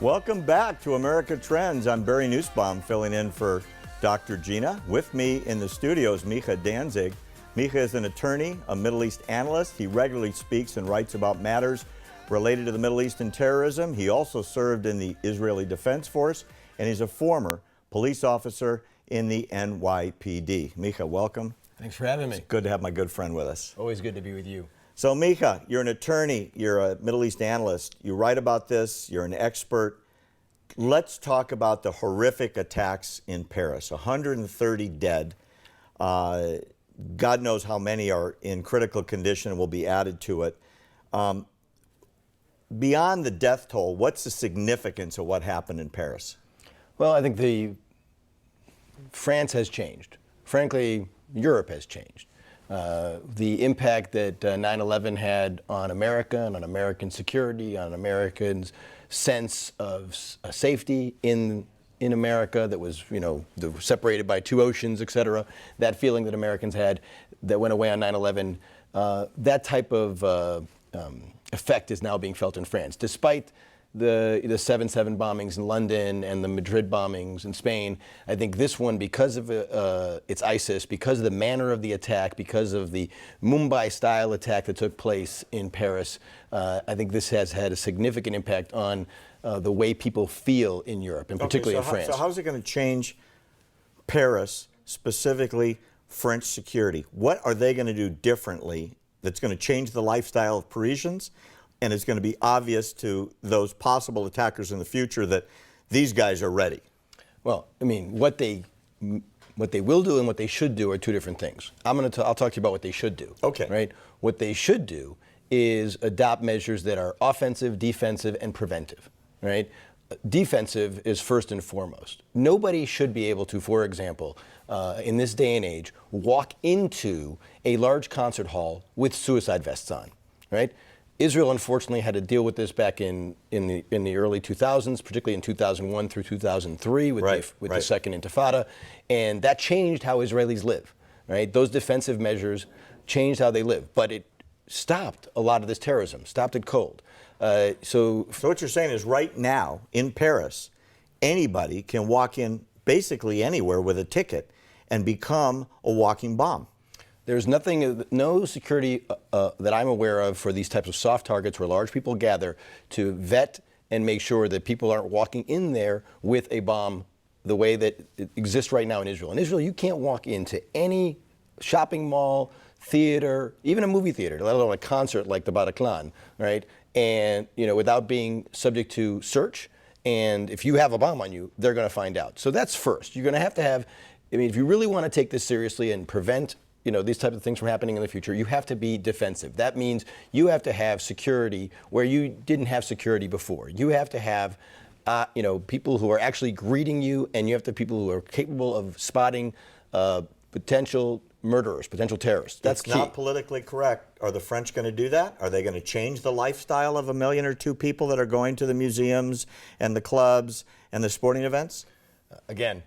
Welcome back to America Trends. I'm Barry Nussbaum, filling in for Dr. Gina. With me in the studio is Micha Danzig. Micha is an attorney, a Middle East analyst. He regularly speaks and writes about matters related to the Middle East and terrorism. He also served in the Israeli Defense Force, and he's a former police officer in the NYPD. Micha, welcome. Thanks for having me. It's good to have my good friend with us. Always good to be with you. So Micha, you're an attorney, you're a Middle East analyst, you write about this, you're an expert. Let's talk about the horrific attacks in Paris. 130 dead. God knows how many are in critical condition and will be added to it. Beyond the death toll, what's the significance of what happened in Paris? Well, I think France has changed. Frankly, Europe has changed. The impact that 9/11 had on America and on American security, on Americans' sense of safety in America that was, separated by two oceans, et cetera, that feeling that Americans had that went away on 9/11, that type of effect is now being felt in France. Despite the 7/7 bombings in London and the Madrid bombings in Spain, I think this one, because of its ISIS, because of the manner of the attack, because of the Mumbai-style attack that took place in Paris, I think this has had a significant impact on the way people feel in Europe, and particularly in France. So how's it going to change Paris, specifically French security? What are they going to do differently that's going to change the lifestyle of Parisians? And it's going to be obvious to those possible attackers in the future that these guys are ready. Well, I mean, what they will do and what they should do are two different things. I'll talk to you about what they should do. Okay. Right? What they should do is adopt measures that are offensive, defensive, and preventive. Right? Defensive is first and foremost. Nobody should be able to, for example, in this day and age, walk into a large concert hall with suicide vests on. Right? Israel, unfortunately, had to deal with this back in the early 2000s, particularly in 2001 through 2003 with the Second Intifada, and that changed how Israelis live. Right, those defensive measures changed how they live, but it stopped a lot of this terrorism, stopped it cold. So what you're saying is, right now in Paris, anybody can walk in basically anywhere with a ticket and become a walking bomb. There's no security that I'm aware of for these types of soft targets where large people gather to vet and make sure that people aren't walking in there with a bomb the way that it exists right now in Israel. In Israel, you can't walk into any shopping mall, theater, even a movie theater, let alone a concert like the Bataclan, right? And, without being subject to search. And if you have a bomb on you, they're going to find out. So that's first. You're going to have, if you really want to take this seriously and prevent these types of things from happening in the future, you have to be defensive. That means you have to have security where you didn't have security before. You have to have, people who are actually greeting you, and you have to have people who are capable of spotting potential murderers, potential terrorists. That's key. It's not politically correct. Are the French going to do that? Are they going to change the lifestyle of 1 million or 2 people that are going to the museums and the clubs and the sporting events? Again,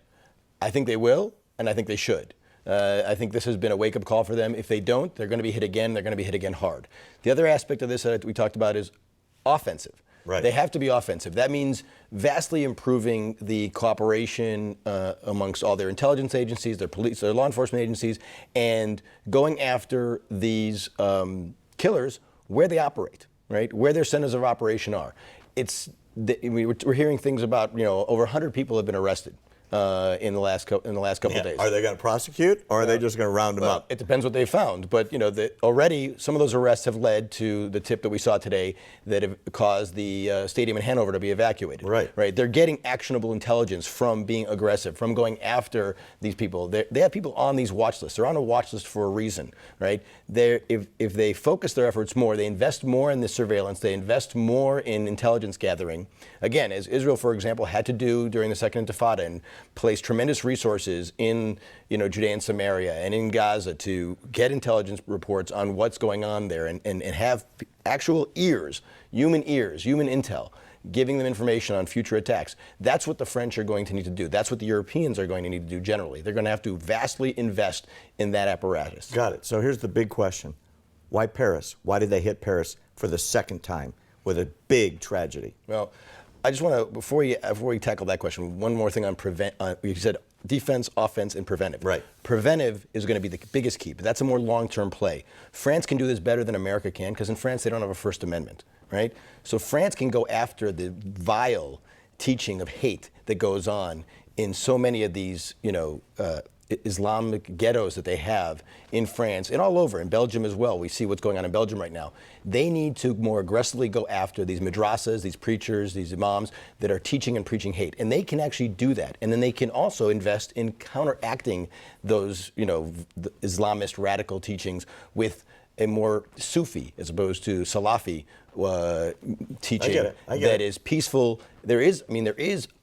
I think they will, and I think they should. I think this has been a wake-up call for them. If they don't, they're going to be hit again. They're going to be hit again hard. The other aspect of this that we talked about is offensive. Right. They have to be offensive. That means vastly improving the cooperation amongst all their intelligence agencies, their police, their law enforcement agencies, and going after these killers where they operate, right? Where their centers of operation are. We're hearing things about, over 100 people have been arrested in the last couple of days. Are they going to prosecute, or are they just going to round them up? It depends what they found, but already some of those arrests have led to the tip that we saw today that have caused the stadium in Hanover to be evacuated. Right. They're getting actionable intelligence from being aggressive, from going after these people. They have people on these watch lists. They're on a watch list for a reason, right? If they focus their efforts more, they invest more in this surveillance, they invest more in intelligence gathering. Again, as Israel, for example, had to do during the Second Intifada, and place tremendous resources in Judea and Samaria and in Gaza to get intelligence reports on what's going on there and have actual human intel, giving them information on future attacks. That's what the French are going to need to do. That's what the Europeans are going to need to do generally. They're going to have to vastly invest in that apparatus. Got it. So here's the big question. Why Paris? Why did they hit Paris for the second time with a big tragedy? Well, I just want to, before we tackle that question, one more thing on you said defense, offense, and preventive. Right. Preventive is going to be the biggest key, but that's a more long-term play. France can do this better than America can, because in France they don't have a First Amendment, right? So France can go after the vile teaching of hate that goes on in so many of these, Islamic ghettos that they have in France and all over, in Belgium as well. We see what's going on in Belgium right now. They need to more aggressively go after these madrasas, these preachers, these imams that are teaching and preaching hate. And they can actually do that. And then they can also invest in counteracting those, the Islamist radical teachings with a more Sufi as opposed to Salafi teaching that is peaceful. There is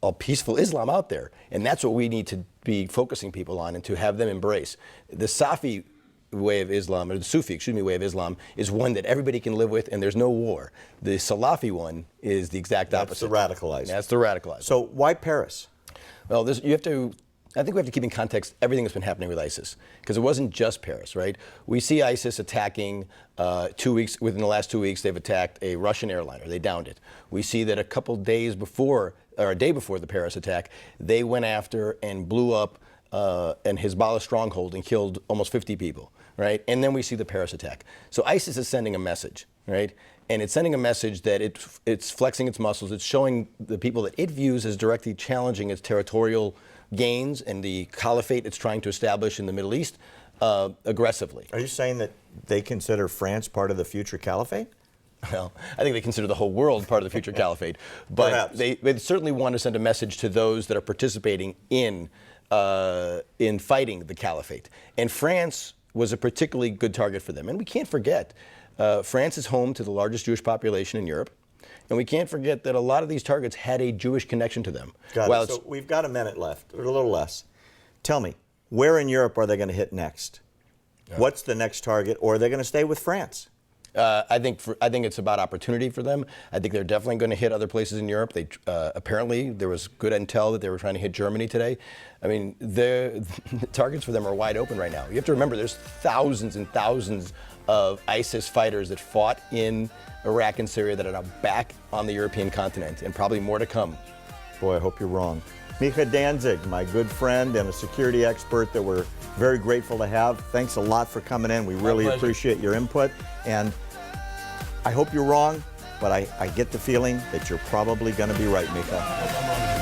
a peaceful Islam out there, and that's what we need to be focusing people on and to have them embrace. The Safi way of Islam, or the Sufi, way of Islam, is one that everybody can live with, and there's no war. The Salafi one is the exact opposite. That's the radicalized. That's the radicalized. So why Paris? Well, I think we have to keep in context everything that's been happening with ISIS, because it wasn't just Paris, right? We see ISIS attacking within the last 2 weeks, they've attacked a Russian airliner. They downed it. We see that a day before the Paris attack, they went after and blew up an Hezbollah stronghold and killed almost 50 people, right? And then we see the Paris attack. So ISIS is sending a message, right? And it's sending a message that it's flexing its muscles. It's showing the people that it views as directly challenging its territorial gains and the caliphate it's trying to establish in the Middle East aggressively. Are you saying that they consider France part of the future caliphate? Well, I think they consider the whole world part of the future caliphate. But they certainly want to send a message to those that are participating in fighting the caliphate. And France was a particularly good target for them. And we can't forget, France is home to the largest Jewish population in Europe. And we can't forget that a lot of these targets had a Jewish connection to them. Got it. So we've got a minute left, or a little less. Tell me, where in Europe are they going to hit next? What's the next target, or are they going to stay with France? I think it's about opportunity for them. I think they're definitely going to hit other places in Europe. Apparently, there was good intel that they were trying to hit Germany today. I mean, the targets for them are wide open right now. You have to remember, there's thousands and thousands of ISIS fighters that fought in Iraq and Syria that are now back on the European continent, and probably more to come. Boy, I hope you're wrong. Micha Danzig, my good friend and a security expert that we're very grateful to have. Thanks a lot for coming in. We really appreciate your input. And I hope you're wrong, but I get the feeling that you're probably going to be right, Micha.